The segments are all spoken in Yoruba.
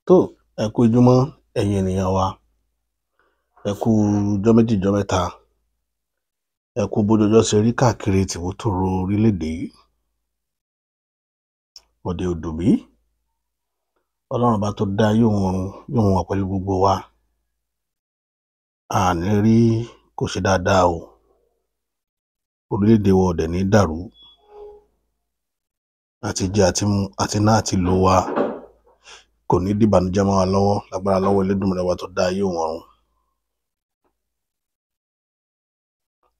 tó ẹ kú ojúmọ́ ẹ̀yin ènìyàn wa, ẹ kú ọjọ́ méjì ọjọ́ mẹ́ta, ẹ kú bójú ọjọ́ ṣe rí káàkiri tìbútòrò orílẹ̀-èdè yìí. Òde òdù bí Ọlọ́run bá tó dá yóò wà pẹ̀lú gbogbo wa. Àní rí kò ṣe dáadáa o, orílẹ̀-èdè wa ò dẹ̀ ní dàrú, àti jẹ àti mu àti ná àti lò wa kò ní dìbànújẹ́ mọ́ wa lọ́wọ́ lágbára lọ́wọ́ Elédùmarè wa tó dá ayé òun ọ̀run.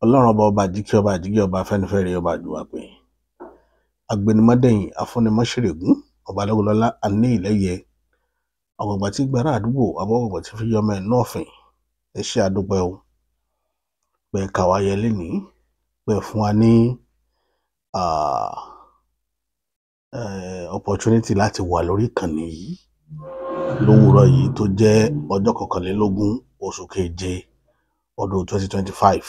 Ọlọ́run ọba àjíkẹ́ ọba àjíkẹ́ ọba afẹ́nifẹ́re ọba àjùwàpè, agbẹnimọ́dẹ̀yìn afúnimọ́ṣẹ̀rẹ̀gún ọba lọ́wọ́lọ́lá àní ìlẹ́yẹ ọ̀gbọ̀gbà tí gbàrà àdúgbò abọ́gbọ̀gbà tí fi yọmọ ẹ̀ náà fìn. Ẹ ṣé àdúpẹ́ o pé kàwá yẹ lénìí, pé fún wa ní opportunity láti wà lórí ìkànnì yìí lówùúrọ̀ yìí tó jẹ́ ọjọ́ 21 oṣù keje ọdún 2025,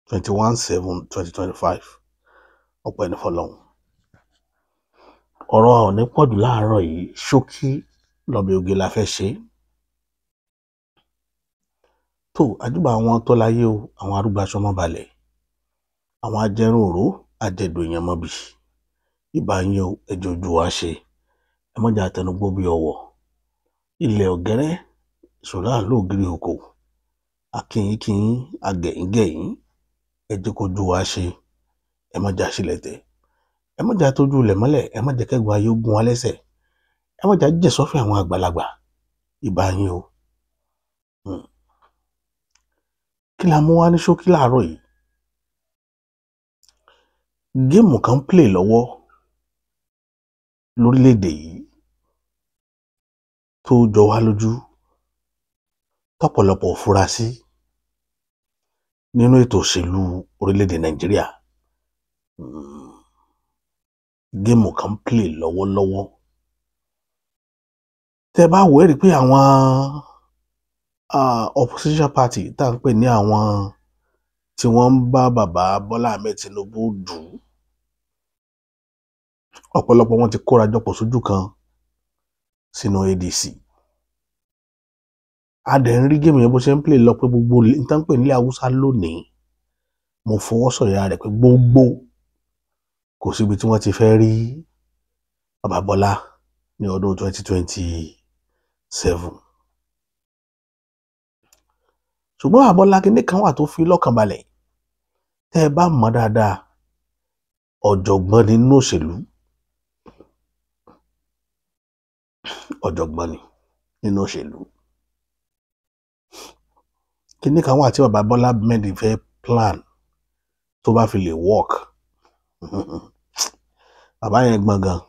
21/7/2025. Ọpẹ́ ní fọ́lọ́run. Ọ̀rọ̀ ò ní pọ̀jù láàárọ̀ yìí, ṣókí lọ́bẹ̀ oge la fẹ́ ṣe. Tó àjúbà àwọn tó láyé o, àwọn arúgbó aṣọ mọ́ balẹ̀, àwọn ajẹrun òró ajẹdò èèyàn mọ́bì, ìbá yín o, ẹjọ́ ojú wa ṣe, ẹ mọ́jà àtẹnugbó bí ọwọ́, ilẹ̀ ọ̀gẹ́rẹ́ ṣòro àlóògiri òkò, akínyínkínyín agẹ̀yìngẹ̀yìn, ẹ jẹ́ kó ojú wa ṣe, ẹ mọ́jà sílẹ̀ tẹ̀, ẹ mọ́jà tójú ilẹ̀ mọ́lẹ̀, ẹ mọ́jà kẹ́gbọ́n ayé ogun wa lẹ́sẹ̀, ẹ mọ́jà jẹ́ sọ́fẹ́ àwọn àgbàlagbà, ìbá yín o. Kí la mú wá ní ṣókí láàárọ̀ yìí? Géèmù kan play lọ́wọ́ lórílẹ̀-èdè yìí tó jọ wá lójú, tọ́pọ̀lọpọ̀ fura sí nínú ètò òṣèlú orílẹ̀-èdè Nàìjíríà. Géèmù kan play lọ́wọ́lọ́wọ́. Tẹ́ bá wò ẹ́ rí pé àwọn opposition party tá à ń pè ní àwọn tí wọ́n ń bá bàbá Bọ́lá Ahmed Tinubu dù, ọ̀pọ̀lọpọ̀ wọn ti kóra jọpọ̀ sójú kan sínú ADC. A dẹ̀ ń rí géèmù yẹn bó ṣe ń play lọ pé gbogbo nǹkan pè nílẹ̀ Haúsá lónìí, mo fọwọ́ sọ̀yà rẹ̀ pé gbogbo kò síbi tí wọ́n ti fẹ́ rí bàbá Bọ́lá ní ọdún 2027. Ṣùgbọ́n bàbá Bọ́lá kíní kan wà tó fi lọ́kàn balẹ̀, tẹ́ ẹ bá mọ̀ dáadáa, ọ̀jọ̀gbọ́n ni nínú òṣèlú, ọ̀jọ̀gbọ́n ni nínú òṣèlú. Kíní kan wà tí bàbá Bọ́lá Ahmed fẹ́ plan tó bá fi lè work. Bàbá yẹn gbọ́n gan.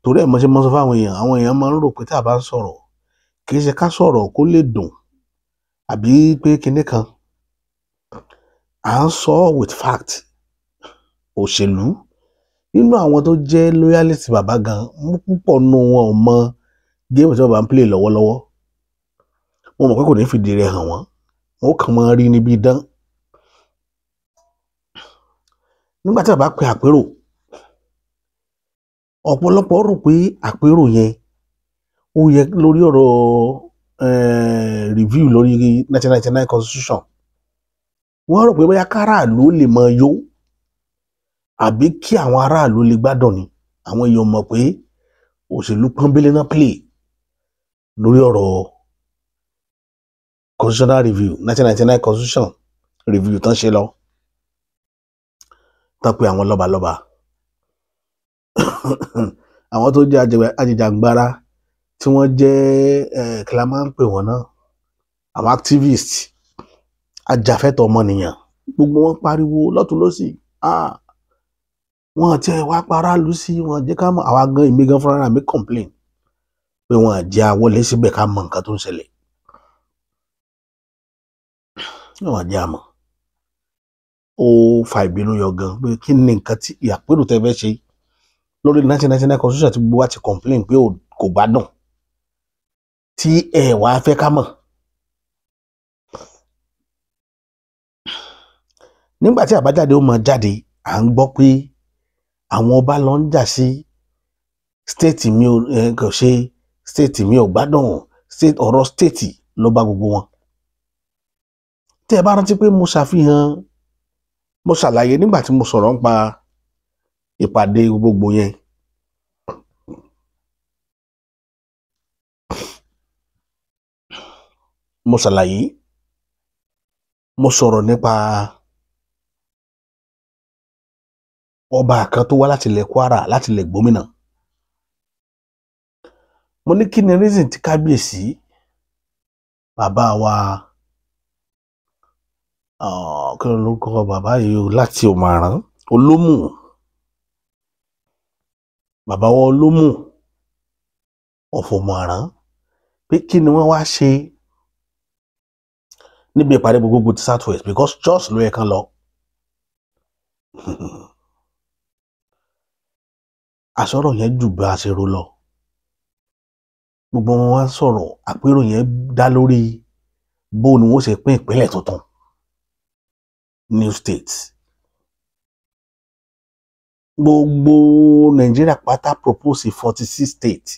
Torí ẹ̀ mo ṣe mọ́ sọ fáwọn èèyàn, àwọn èèyàn máa ń rò pé tí a bá ń sọ̀rọ̀ kì í ṣe ká sọ̀rọ̀ kó lè dùn àbí pé kíní kan. À ń sọ with fact. Òṣèlú nínú àwọn tó jẹ́ loyalist bàbá gan, púpọ̀ nínú wọn ò mọ géèmù tí bàbá ń play lọ́wọ́lọ́wọ́. Wọ́n mọ̀ pé kò ní fìdí rẹ̀ hàn wọ́n, wọ́n kàn máa rí níbi dán. Nígbà tí bàbá pe àpérò, ọ̀pọ̀lọpọ̀ rò pé àpérò yẹn ó yẹ lórí ọ̀rọ̀ review lórí 1999 constitution. Wọ́n rò pé bóyá káràlú lè mọ yó àbí kí àwọn aráàlú lè gbádùn ni. Àwọn èèyàn mọ̀ pé òṣèlú pọ́nbélé náà play lórí ọ̀rọ̀ constitutional review 1999 constitution review tán ṣe lọ, tán pé àwọn lọ́balọ́ba àwọn tó jẹ́ ajìjàgbara tí wọ́n jẹ́ kí la máa ń pè wọ́n náà, àwọn activist ajàfẹ́tọ̀ọ́ ọmọnìyàn, gbogbo wọn pariwo lọ́tùn lósì. Wọn àti ẹ̀ wá paráàlú sí, wọn jẹ́ ká mọ̀. Àwa gan, èmi gan fúnra mi complain pé wọn àjẹ́ àwọlé síbẹ̀ ká mọ nǹkan tó ń ṣẹlẹ̀. Wọn àjẹ́ àmọ́ ó fa ìbínú yọ gan pé kí ni nǹkan tí àpérò tẹ́ fẹ́ ṣe lórí 1999 constitution tí gbogbo wa ti complain pé kò gbádùn, tí ẹ wá fẹ́ ká mọ̀. Nígbà tí àbájáde ó máa jáde, à ń gbọ́ pé àwọn ọba lọ ń jà sí state mi ò kò ṣe state mi ò gbádùn state ọ̀rọ̀ state ló bá gbogbo wọn. Tẹ́ ẹ bá rántí pé mo ṣàlàyé nígbà tí mo sọ̀rọ̀ nípa ìpàdé gbogbo yẹn. Mo ṣàlàyé, mo sọ̀rọ̀ nípa ọba kan tó wá láti ilẹ̀ Kwara, láti ilẹ̀ Gbómìnà. Mo ní kí ni reason tí kábíyèsí bàbá wa kí ló lórúkọ bàbá yìí o, láti Òmàrán, Olómù, bàbá wa Olómù of Òmàrán, pé kí ni wọ́n wá ṣe níbi ìpàdé gbogbo ti South West, because Jos ló yẹ kán lọ. Àsọ̀rọ̀ yẹn jù bá a ṣe rò lọ. Gbogbo wọn wá sọ̀rọ̀, àpérò yẹn dá lórí bó ni wọ́n ṣe pín ìpínlẹ̀ tuntun, new states. Gbogbo Nàìjíríà pátá propose 46 states.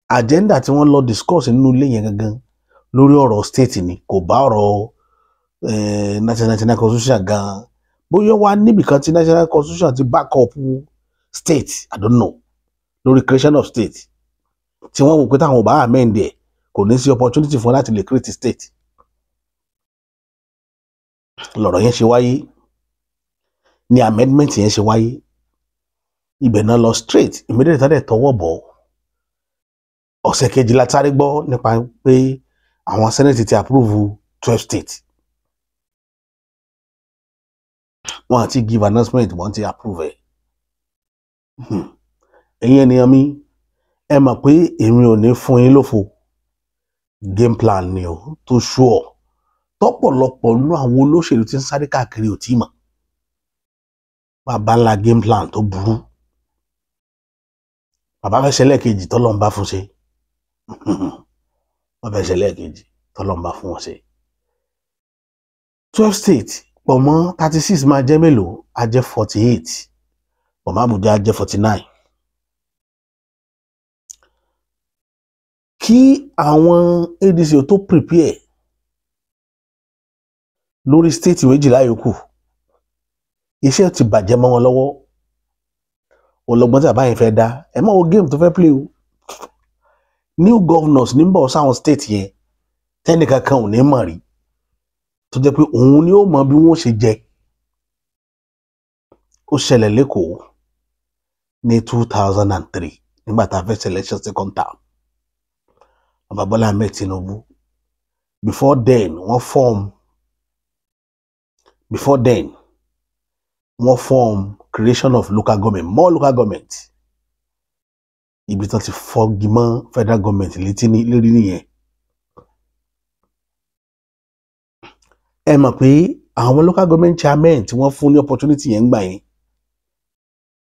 Agenda tí wọ́n lọ discuss nínú ilé yẹn gangan lórí ọ̀rọ̀ state ni, kò bá ọ̀rọ̀ national constitution gan. Bóyá wá níbìkan tí national constitution ti back up state, I don't know, lórí creation of state, tí wọ́n wò pé táwọn ò bá amend ẹ̀ kò ní sí opportunity fún láti lè create state. Lọ̀rọ̀ yẹn ṣe wáyé, ní amendment yẹn ṣe wáyé. Ibẹ̀ náà lọ straight, immediately tán dẹ̀ tọwọ́ bọ̀. Ọ̀sẹ̀ kejì la sáré gbọ́ nípa pé àwọn senate ti approve 12 states. Wọ́n àti give announcement, wọ́n ti approve ẹ̀. Ẹ̀yin ènìyàn mi, ẹ mọ̀ pé èmi ò ní fún yín lófo. Game plan ni o, tó sure. Tọ́pọ̀lọpọ̀ nínú àwọn olóṣèlú tí ń sáré káàkiri ò tí mọ̀. Bàbá ńlá game plan tó burú. Bàbá fẹ́ ṣẹlẹ̀ kejì tọ́lọ́run bá fún ṣe. Wọ́n fẹ́ ṣẹlẹ̀ kejì tọ́lọ́run bá fún wọn ṣe. 12 states pọ̀ mọ́ 36 máa jẹ́ mélòó? Á jẹ́ 48. Pọ̀ mọ́ Àbújá á jẹ́ 49. Kí àwọn ADC ò tó prepare lórí state méjìlá yòókù, iṣẹ́ ti bàjẹ́ mọ́ wọn lọ́wọ́. Ọlọ́gbọ́n tí àbáyẹn fẹ́ dá, ẹ mọ̀ wo game tó fẹ́ play o. New governors ní bọ̀ sáwọn state yẹn tẹ́nìkan kan ò ní mọ̀ rí, tó jẹ́ pé òun ni ó mọ bí wọ́n ṣe jẹ. Ó ṣẹlẹ̀ lẹ́kọ̀ọ́ ní 2003 nígbà tá a fẹ́ selection second term. Bàbá Bọ́lá Ahmed Tinubu, before then wọ́n form creation of local government, more local government. Ibi tán ti fọ́gi mọ́ federal government létí lórí nìyẹn. Ẹ mọ̀ pé àwọn local government chairman tí wọ́n fún ní opportunity yẹn gbà yẹn,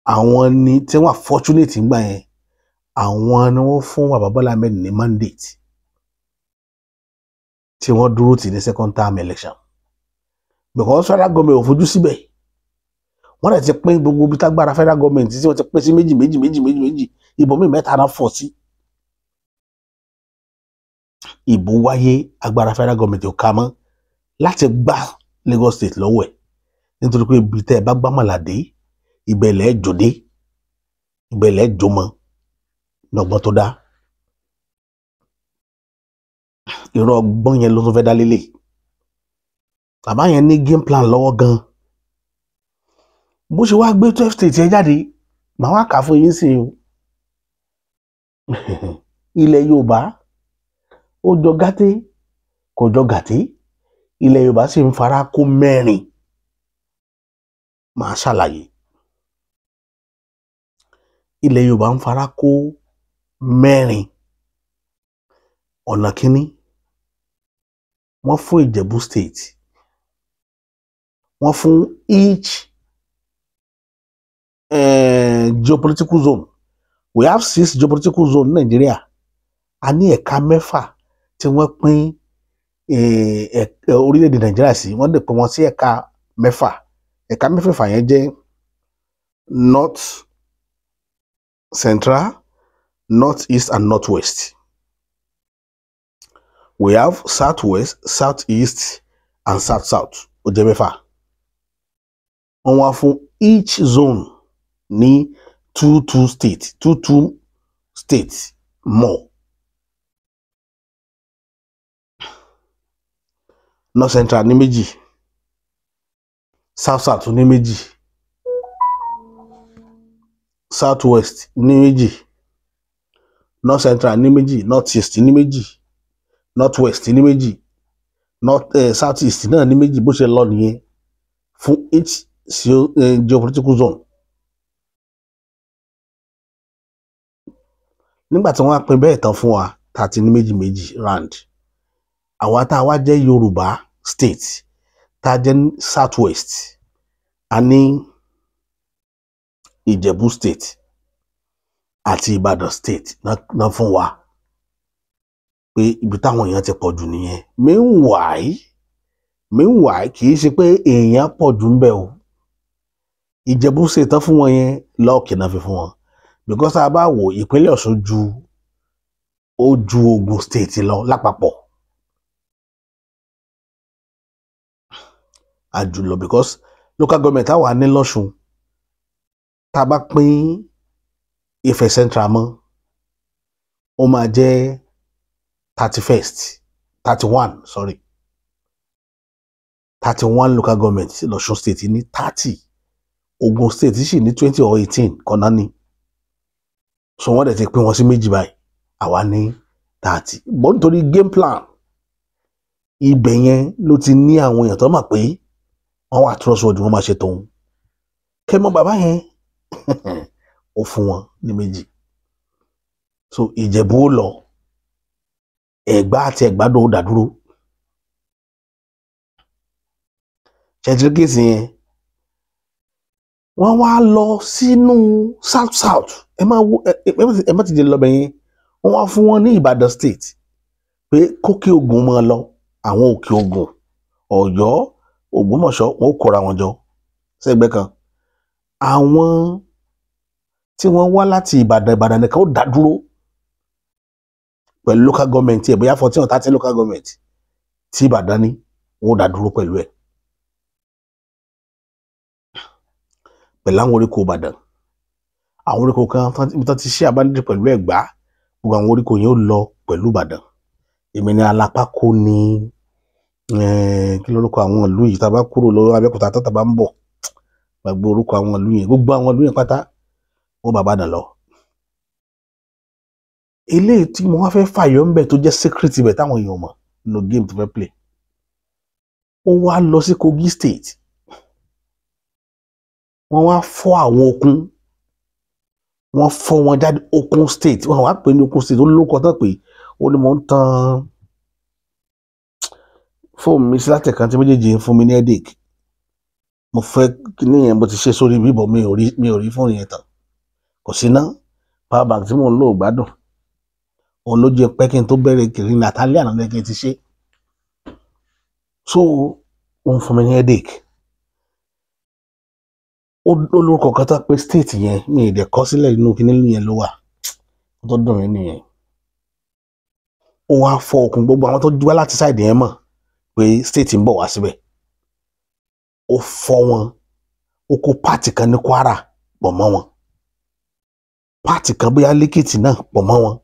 àwọn ni tí wọ́n fortunate gbà yẹn, àwọn ni wọ́n fún Bàbá Bọ́lá Ahmed ní mandate tí wọ́n dúró tì ní second term election. Because federal government ò fojú síbẹ̀. Wọ́n dẹ̀ ti pín gbogbo ibi tágbára federal government tí wọ́n ti pín sí méjì, ìbò míì mẹ́ta náà fọ́ sí. Ìbò wáyé, agbára federal government ò ká mọ́ láti gbá Lagos state lọ́wọ́ ẹ̀, nítorí pé ibi tẹ́ ẹ bá gbá màlàdé, ìbẹ̀lẹ̀ jòdé, ìbẹ̀lẹ̀ jòmọ́ lọ́gbọ́n tó dá. Ìrọ̀ ọgbọ́n yẹn ló tún fẹ́ dá lélẹ̀. Bàbá yẹn ní game plan lọ́wọ́ gan. Bó ṣe wá gbé 12 states yẹn jáde, màá wá kà fún yín sí i o. Ilẹ̀ Yorùbá ó jọ gàté, kò jọ gàté. Ilẹ̀ Yorùbá sì ń fara kó mẹ́rin. Màá ṣàlàyé. Ilẹ̀ Yorùbá ń fara kó mẹ́rin. Ọ̀nà kínní, wọ́n fún Ìjẹ̀bú state. Wọ́n fún each geopolitical zone. We have 6 geopolitical zones in Nigeria. A ní ẹ̀ka 6 tí wọ́n pín orílẹ̀-èdè Nàìjíríà sí. Wọ́n dẹ̀ pín wọn sí ẹ̀ka 6. Ẹ̀ka 6 yẹn jẹ́ north, Central, Northeast, and Northwest. We have Southwest, Southeast, and South-South. Ó jẹ́ mẹ́fà. Wọ́n wá fún each zone ní two states more. North Central ní méjì, South-South ní méjì, Southwest ní méjì, North Central ní méjì, Northeast ní méjì, Northwest ní méjì, Southeast náà ní méjì. Bó ṣe lọ nìyẹn fún each geopolitical zone. Nígbà tí wọ́n á pín bẹ́ẹ̀ tán fún wa, 30 ní méjì round. Àwa tá a wá jẹ́ Yorùbá state, tá a jẹ́ Southwest, a ní Ìjẹ̀bú state àti Ìbàdàn state náà fún wa pé ibi táwọn èèyàn ti pọ̀ jù nìyẹn. Meanwhile kì í ṣe pé èèyàn pọ̀ jù ń bẹ o. Ìjẹ̀bú state tán fún wọn yẹn lọ́ọ̀kì náà fi fún wọn, because tá a bá wò ìpínlẹ̀ Ọ̀ṣun ju Ògùn state lọ lápapọ̀. Àjùlọ because local government àwa ní lọ́ṣun, tá a bá pín Ifẹ̀ Central mọ́, ó máa jẹ́ 31 local government lọ́ṣun state ní 30. Ògùn state sì ní 20 or 18 kọ́nà ni. So wọ́n dẹ̀ ti pín wọn sí méjì báyìí, àwa ní 30. Bọ́n nítorí game plan ibẹ̀ yẹn ló ti ní àwọn èèyàn tó mọ̀ pé wọ́n wà trustworthy, wọ́n máa ṣe tòun. Kẹ́mọ́ bàbá yẹn ó fún wọn ní méjì. So Ìjẹ̀bú ó lọ, Ẹ̀gbá àti Ẹ̀gbádò ó dàdúró. Ṣẹ̀tìrìkìsì yẹn wọ́n wá lọ sínú South. Ẹ má ti dé lọ́bẹ̀ yẹn. Wọ́n wá fún wọn ní Ìbàdàn state pé kókè Ògùn máa lọ. Àwọn òkè Ògùn, Ọ̀yọ́, Ògbómọ̀ṣọ́ wọn ó kóra wọn jọ sẹ́gbẹ́ kan. Àwọn tí wọ́n wá láti Ìbàdàn nìkan ó dá dúró pẹ̀lú local government ẹ̀, bóyá 14 or 30 local government tí Ìbàdàn ní, wọ́n ó dá dúró pẹ̀lú ẹ̀. Pẹ̀lú àwọn oríkò Ìbàdàn. Àwọn oríkò kan tó ti ṣe àbánidé pẹ̀lú Ẹ̀gbá, gbogbo àwọn oríkò yẹn ó lọ pẹ̀lú Ìbàdàn. Èmi ní Alápákó ní kí lórúkọ àwọn ìlú yìí tá a bá kúrò lọ́wọ́ Abẹ́òkúta tá a bá ń bọ̀, gbàgbé orúkọ àwọn ìlú yẹn. Gbogbo àwọn ìlú yẹn pátá ó bàbá dàn lọ. Eléyìí tí mo wá fẹ́ fàyọ ń bẹ̀ tó jẹ́ secret ibẹ̀ táwọn èèyàn mọ̀ nínú game tó fẹ́ play, ó wá lọ sí Kogi state. Wọ́n wá fọ́ àwọn okun, wọ́n fọ́ wọn jáde. Okun state wọ́n wá pè ní Okun state, ó lóko tán pé ó ní mo ń tan fóònù mi sí látẹ̀kan tí méjèèjì ń fún mi ní headache. Mo fẹ́ kíní yẹn, mo ti ṣe sórí bíbọ̀, mi ò rí fóònù yẹn tán. Kò sí ná, power bank tí mò ń lò gbádùn. Òun ló jẹ́ pé kí n tó bẹ̀rẹ̀ kiri ní àtàlẹ́ àná lẹ́kẹ́ ti ṣe. So ó ń fún mi ní headache. Ó lórúkọ kan tó pé state yẹn mi ì dẹ̀ kọ́ sílẹ̀ inú kíní yẹn ló wà. Ó tó dùn mí nìyẹn. Ó wá fọ́ okùn, gbogbo àwọn tó wá láti side yẹn mọ̀ pé state ń bọ̀ wá síbẹ̀. Ó fọ́ wọn, ó kó pàtì kan ní Kwara pọ̀ mọ́ wọn, pàtì kan bóyá lẹ́kìtì náà pọ̀ mọ́ wọn,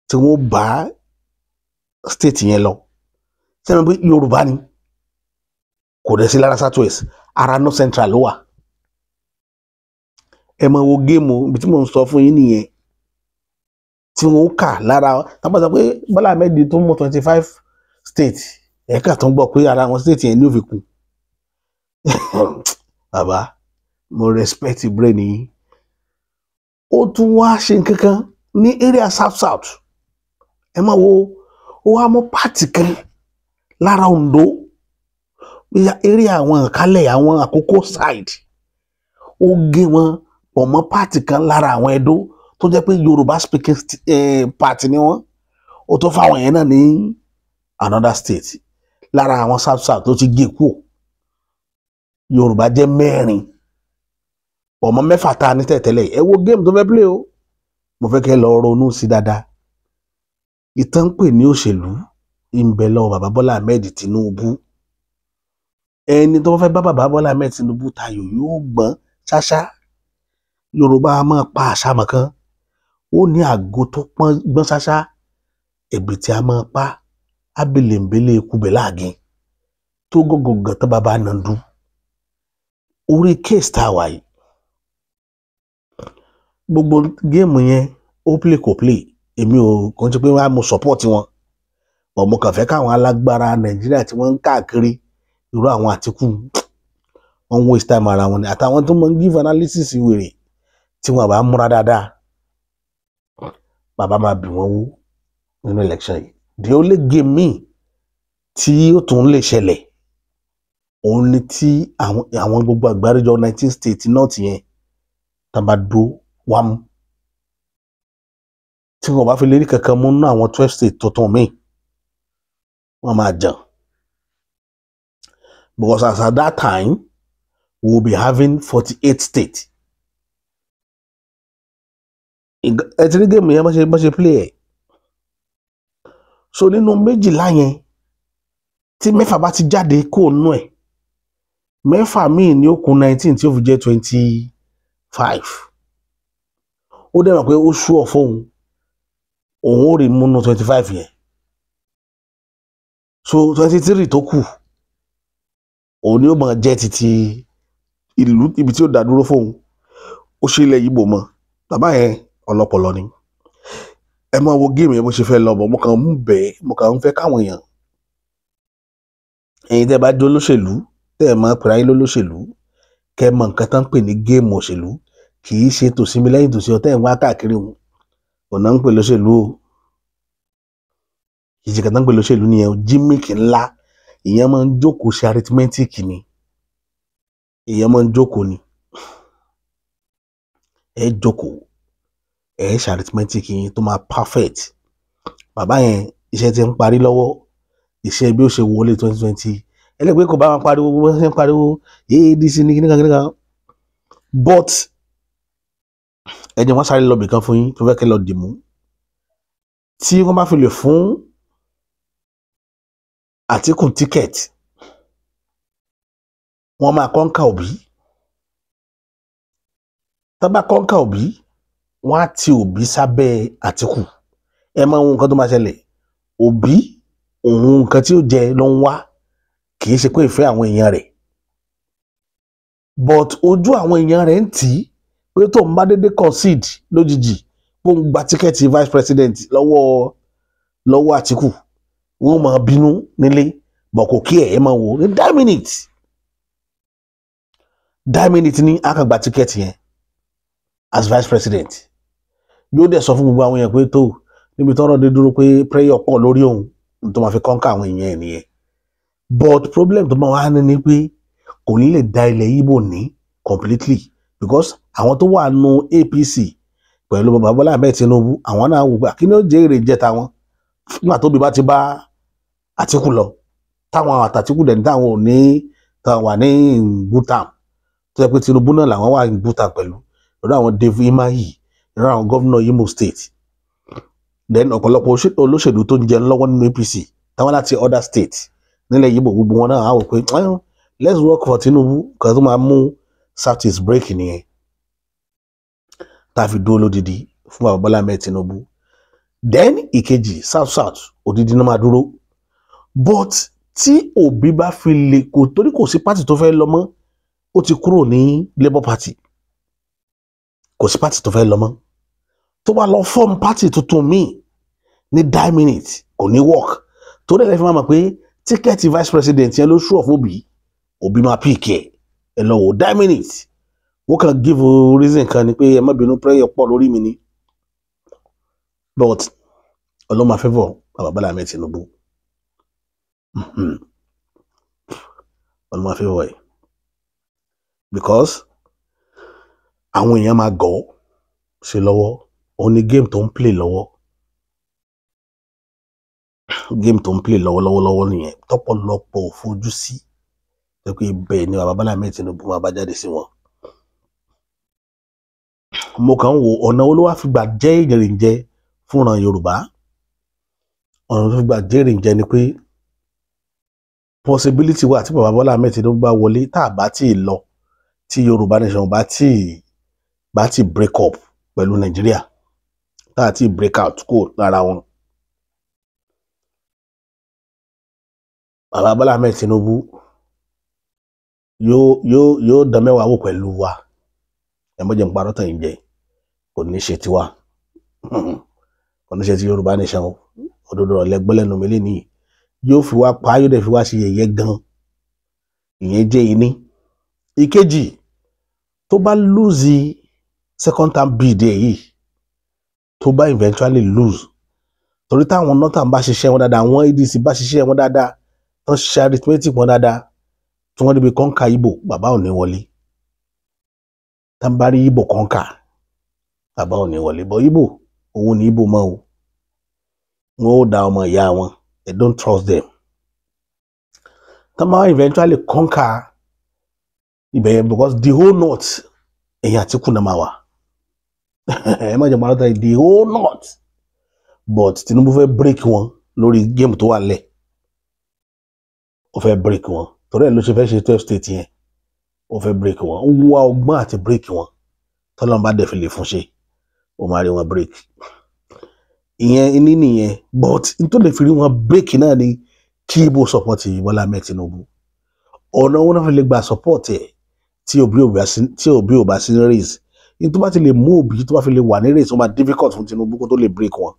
tí wọ́n bá state yẹn lọ. Sẹ́mi pé Yorùbá ni, kò dẹ̀ sí lára Southwest, ara North Central ló wà. Ẹ máa wo géèmù ibi tí mò ń sọ fún yín nìyẹn, tí wọ́n kà lára. Tábà sọ pé Bọ́lá Ahmed tó mú 25 state, ẹ̀ka tó ń gbọ́ pé ara wọn state yẹn ní òfìkún. Bàbá, mo respect brain yìí. Ó tún wá ṣe nǹkankan ní area South. Ẹ máa wo, ó wá mú pàtì kan lára Ondo, area àwọn Ìkálẹ̀, àwọn Àkókò side. Ó gé wọn pọ̀ mọ́ pàtì kan lára àwọn Ẹdó tó jẹ́ pé Yorùbá speaking party ni wọ́n. Ó tó fáwọn yẹn náà ní another state lára àwọn South tó ti gé kúrò. Yorùbá jẹ́ 4. ọmọ mẹ́fà tá a ní tẹ̀tẹ́lẹ̀ ẹ wo géèmù tó fẹ́ play o mo fẹ́ kẹ́ lọ ronú sí dáadáa ìtàn pè ní òṣèlú ìbẹ̀ lọ bàbá Bọ́lá Ahmed Tinubu ẹni tó fẹ́ bá bàbá Bọ́lá Ahmed Tinubu tayò yóò gbọ́n ṣáṣá Yorùbá máa pa àṣàmọ̀ kan ó ní àgbo tó pọ́n gbọ́n ṣáṣá ẹ̀bì tí a máa pa ábìlẹ̀ǹbẹ̀lẹ̀ ikúbẹ̀ láàgin tó gọ́gọ́gọ́ tó bàbá nàndú orí kéèsì tá a wà yìí gbogbo géèmù yẹn ó play kò play èmi ò kàn ṣe pé wọ́n á mo support wọn ọmọ kan fẹ́ káwọn alágbára Nàìjíríà tí wọ́n ń káàkiri irú àwọn Àtíkù wọ́n ń waste time ara wọn ni àtàwọn tó mọ give analysis wèrè tí wọ́n bá múra dáadáa bàbá máa bì wọ́n wó nínú election yìí the only game míì tí ó tún lè ṣẹlẹ̀ òun ni tí àwọn gbogbo àgbáríjọ 19 states north yẹn tàbá dó wámú tí wọ́n bá fi lérí kankan mú nínú àwọn 12 states tuntun míì wọ́n máa jàn because as at that time we will be having 48 states ẹ ti rí géèmù yẹn bá ṣe play ẹ̀ so nínú méjìlá yẹn tí mẹ́fà bá ti jáde kó nú ẹ̀ mẹ́fà míì ní ó kù 19 tí ó fi jẹ́ 25 ó dẹ̀ mọ̀ pé ó ṣú ọ̀ fóun òun ó rí múnú 25 yẹn so 23 tó kù òun ni ó máa jẹ́ títí ìlú ibi tí ó dá dúró fóun ó ṣe ilẹ̀ yìí bò mọ́ bàbá yẹn ọlọ́pọlọ ni ẹ máa wo géèmù yẹn bó ṣe fẹ́ lọ bọ̀ mo kàn ń bẹ̀ mo kàn ń fẹ́ káwọn èèyàn ẹ̀yin tẹ́ bá jó lóṣèlú tẹ́ ẹ máa pèrè ayé lólóṣèlú kẹ́ mọ nǹkan tán ń pè ní géèmù òṣèlú kì í ṣe tòsí mi lẹ́yìn tòsí ọtẹ́ ẹ̀ ń wá káàkiri wọn ọ̀nà ń pè lóṣèlú o kì í ṣe kàtà ń pè lóṣèlú nìyẹn o jímìkì ńlá ìyẹn máa ń jókòó ṣe arithmetic ni ìyẹn máa ń jókòó ni ẹ jókòó ẹ ṣe arithmetic yẹn tó máa perfect bàbá yẹn iṣẹ́ ti ń parí lọ́wọ́ iṣẹ́ bí ó ṣe wọlé 2020 ẹlẹ́gbẹ́ kò bá wọn pariwo bó ṣe ń pariwo ADC ní kíníkan but ẹ̀jẹ̀ wọn sáré lọ bìkan fún yín tó fẹ́ kẹ́ lọ dìmú tí wọ́n bá fi lè fún Àtíkù ticket wọ́n máa kọ́ńkà Òbí tó bá kọ́ńkà Òbí wọ́n á ti Òbí sábẹ́ Àtíkù ẹ máa ń wo nǹkan tó máa ṣẹlẹ̀ Òbí òun nǹkan tí ó jẹ ló ń wá kì í ṣe pé ìfẹ́ àwọn èèyàn rẹ̀ but ojú àwọn èèyàn rẹ̀ ń tì í pé tó ń bá dédé concede lójijì bó ń gba tíkẹ́ẹ̀tì vice president lọ́wọ́ Àtíkù wọ́n máa bínú nílé bọ̀ kò kí ẹ̀ máa wò ní 10 minutes ní àkàgbà tíkẹ́ẹ̀tì yẹn as vice president yóò dẹ̀ sọ fún gbogbo àwọn èèyàn pé tó níbi tọ́rọ̀ dé dúró pé prayer pọ̀ lórí òun tó máa fi kọ́ńkà àwọn èèyàn ẹ̀ nìyẹn but problem tó máa wá ní ni pé kò ní lè da ilẹ̀ Ìgbò ní completely because àwọn tó wà nù APC pẹ̀lú bàbá Bọ́lá Ahmed Tinubu àwọn náà wò pé kí ni ó jẹ́ èrè jẹ́ tàwọn nígbà tóbi bá ti bá Àtíkù lọ táwọn àtàtíkù dẹ̀ ní táwọn ò ní táwọn wà ní good time tó yẹ pé Tinubu náà làwọn wà ní good time pẹ̀lú lọ́dọ̀ àwọn David Umahi lọ́dọ̀ àwọn gómìnà Imo State then ọ̀pọ̀lọpọ̀ olóṣèlú tó ń jẹun lọ́wọ́ nínú APC táwọn láti other state nílẹ̀ Ìgbò gbogbo wọn náà á wò pé let's work for Tinubu kan tó máa mú South East break nìyẹn tá a fi dúró lódìdí fún bàbá Bọ́lá Ahmed Tinubu then ìkejì South òdìdí náà máa dúró but tí Òbí bá fi lè kò torí kò sí party tó fẹ́ lọ mọ́ ó ti kúrò ní Labour Party kò sí party tó fẹ́ lọ mọ́ tó bá lọ form party tuntun míì ní 10 minutes kò ní work torí ẹ̀ fi máa mọ̀ pé tíkẹ́ẹ̀tì vice president yẹn ló ṣú ọ̀fọ̀ Òbí máa pick ẹ̀ lọ wò 10 minutes wọ́n kàn give reason kan ni pé ẹ má bínú prayer pọ̀ lórí mi ni but ọlọ́mọ favour bàbá Bọ́lá Ahmed Tinubu ọlọ́mọ favour ẹ̀ because àwọn èèyàn máa gọ̀ ṣe lọ́wọ́ òun ni game tó ń play lọ́wọ́ lọ́wọ́ nìyẹn tọ́pọ̀lọpọ̀ ò fojú sí pé bẹ́ẹ̀ ni bàbá Bọ́lá Ahmed Tinubu máa bá jáde sí wọn mo kàn ń wo ọ̀nà wo ló wá fi gbà jẹ́ ìjẹrìnjẹ fúnran Yorùbá. Ọ̀nà tó fi gbà jẹ́ ìjẹrìnjẹ ni pé possibility wà tí bàbá Bọ́lá Ahmed Tinubu bá wọlé tá a bá tí ì lọ, tí Yorùbá nation bá tí break up pẹ̀lú Nàìjíríà, tá a tí break out kó lára wọn. Bàbá Bọ́lá Ahmed Tinubu yóò dán mẹ́wàá wò pẹ̀lú wa. Ẹ mọ́ jẹ́ n parọ́ tàn yín jẹ, kò ní ṣe tiwa, kò ní ṣe ti Yorùbá nation. Òdodo ọ̀rọ̀ lẹ́gbẹ́ lẹ́nu mi lénìí, yóò fi wá pa, yóò dẹ̀ fi wá sí yẹ̀yẹ́ gan. Ìyẹn jẹ́ ìní. Ìkejì, tó bá lose second term bid yìí, tó bá eventually lose, torí táwọn northern bá ṣiṣẹ́ wọn dáadáa, àwọn ADC bá ṣiṣẹ́ wọn dáadáa, wọ́n ṣe arithmetic wọn dáadáa, tí wọ́n níbi kọ́ńkà Ìgbò, bàbá ò ní wọlé. Tá n bá rí Ìgbò kọ́ńkà, bàbá ò ní wọlé. Bọ̀ Ìgbò, òun ni Ìgbò mọ́ o. Wọ́n ó da ọmọ ìyá wọn. They don't trust them. Tá n bá eventually conquer ibẹ̀ yẹn, because the whole north, ẹ̀yìn Àtíkù náà máa wà. Ẹ má jẹ́ màá lọ́tà the whole north. But Tinubu fẹ́ break wọn lórí game tó wà lẹ̀. Ó fẹ́ break wọn. Torí ẹ̀ ló ṣe fẹ́ ṣe 12 state yẹn. Ó fẹ́ break wọn. Ó wá ọgbọ́n àti break wọn. Tọ́lọ́run bá dẹ̀ fi lè fún ṣe, ó máa rí wọn break. Ìyẹn ní nìyẹn. But n tó lè fi rí wọn break náà ni kí Ìgbò support Bọ́lá Ahmed Tinubu. Ọ̀nà wọn náà fi lè gba support ẹ̀ tí Obi ò bá sí ní race. Ní tó bá ti lè mú Obi, tó bá fi lè wà ní race, ó máa difficult fún Tinubu kó tó lè break wọn,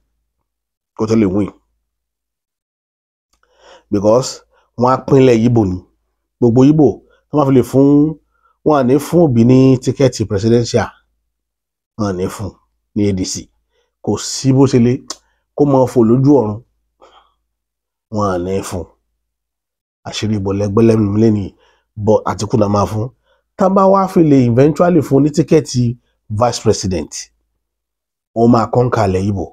kó tó lè win. Because wọ́n á pínlẹ̀ Ìgbò ni. Gbogbo Ìgbò tó bá fi lè fún, wọ́n à ní fún Obi ní tíkẹ́ẹ̀tì presidential, wọ́n à ní fún ní ADC. Kò sí bó ṣe lè kó máa fò lójú ọ̀run, wọ́n à ní fún. Àṣírí Ìgbò lẹ́gbẹ́lẹ́mí lẹ́nìí, but Àtíkù náà máa fún. Tá bá wá fi lè eventually fún ní tíkẹ́ẹ̀tì vice president, ó máa kọ́ńkà lẹ̀ Ìgbò.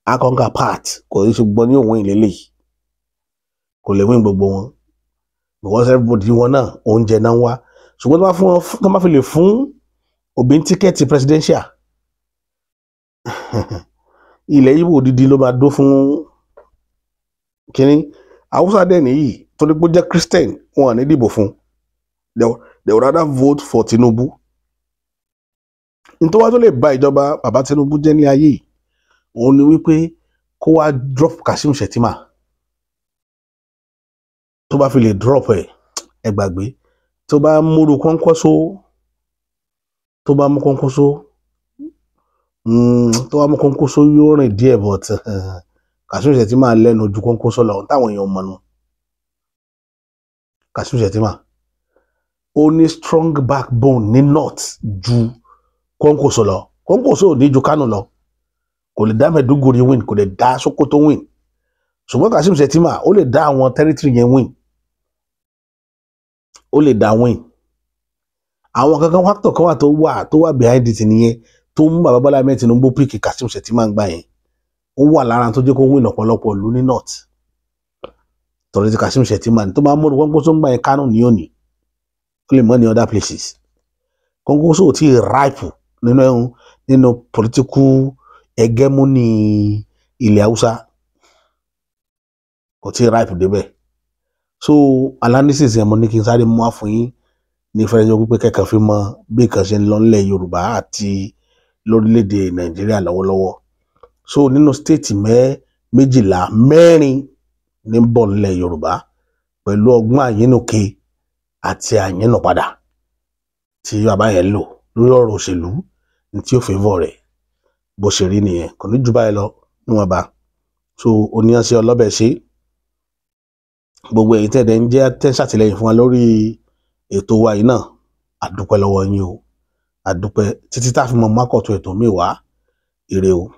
A kọ́ńkà part, kò ní ṣe gbọ́ ní òun ìlélẹ̀ yìí. Kò lè win gbogbo wọn. Because everybody wọn náà oúnjẹ náà wá. Ṣùgbọ́n tó bá fi lè fún Obi ní tíkẹ́ẹ̀tì presidential, ilẹ̀ Ìgbò odidi ló máa dó fún kínní. Hausa dẹ̀ nìyí, torí pé ó jẹ́ Christian, wọn à ní dìbò fún. They would rather vote for Tinubu. Nítorí wá tó lè ba ìjọba bàbá Tinubu jẹ́ ní ayé, òun ni wípé kó wá drop Kashim Shettima. Tó bá fi lè drop ẹ̀, ẹ gbàgbé. Tó bá múru Kwankwaso, tó bá mú Kwankwaso, yóò rìn díẹ̀, but Kashim Shettima lẹ́nu ojú Kwankwaso lọ, táwọn èèyàn mọ̀ nù. Kashim Shettima ó ní strong backbone ní north ju Kwankwaso lọ. Kwankwaso ò ní ju Kano lọ. Kò lè dá Maiduguri win, kò lè dá Sokoto win. Ṣùgbọ́n Kashim Shettima ó lè dá àwọn territory yẹn win. Ó lè dá win. Àwọn kankan factor kan wà tó wà behind it nìyẹn, tó mú bàbá Bọ́lá Ahmed Tinubu pick Kashim Shettima ń gbà yẹn. Ó wà lára tó jẹ́ kó win ọ̀pọ̀lọpọ̀ ìlú ní north. Torí ti Kashim Shettima ni tó máa mú Kwankwaso ń gbà yẹn, Kano ní òní. Ó lè mọ́ ní other places. Kwankwaso ò tí ì ripe nínú political hegemony ilẹ̀ Hausa. Kò tí ì ripe débẹ̀. So analysis yẹn mo ní kí n sáré mú wá fún yín ní fẹ́rẹ́ jọ pé kẹ́kàn fi mọ bí nǹkan ṣe ń lọ nílẹ̀ Yorùbá àti lórílẹ̀‐èdè Nàìjíríà lọ́wọ́lọ́wọ́. So nínú state méjìlá, mẹ́rin ní bọ̀ nílẹ̀ Yorùbá pẹ̀lú ọgbọ́n àyínnùke àti àyínnùpadà tí bàbá yẹn lò lórí ọ̀rọ̀ òṣèlú ní tí ó favour rẹ̀. Bó ṣe rí nìyẹn, kò ní jù báyìí lọ níwọ̀n bá. So oníyanṣẹ́ ọlọ́bẹ̀ ṣe gbogbo èyí tẹ̀dẹ̀ ń jẹ́ ṣàtìlẹ́yìn fún wa lórí ètò wa yìí náà, àdúpẹ́ lọ́wọ́ yín o. Àdúpẹ́ títí tá a fi mọ mákọ̀tún ètò mi wá. Ire o.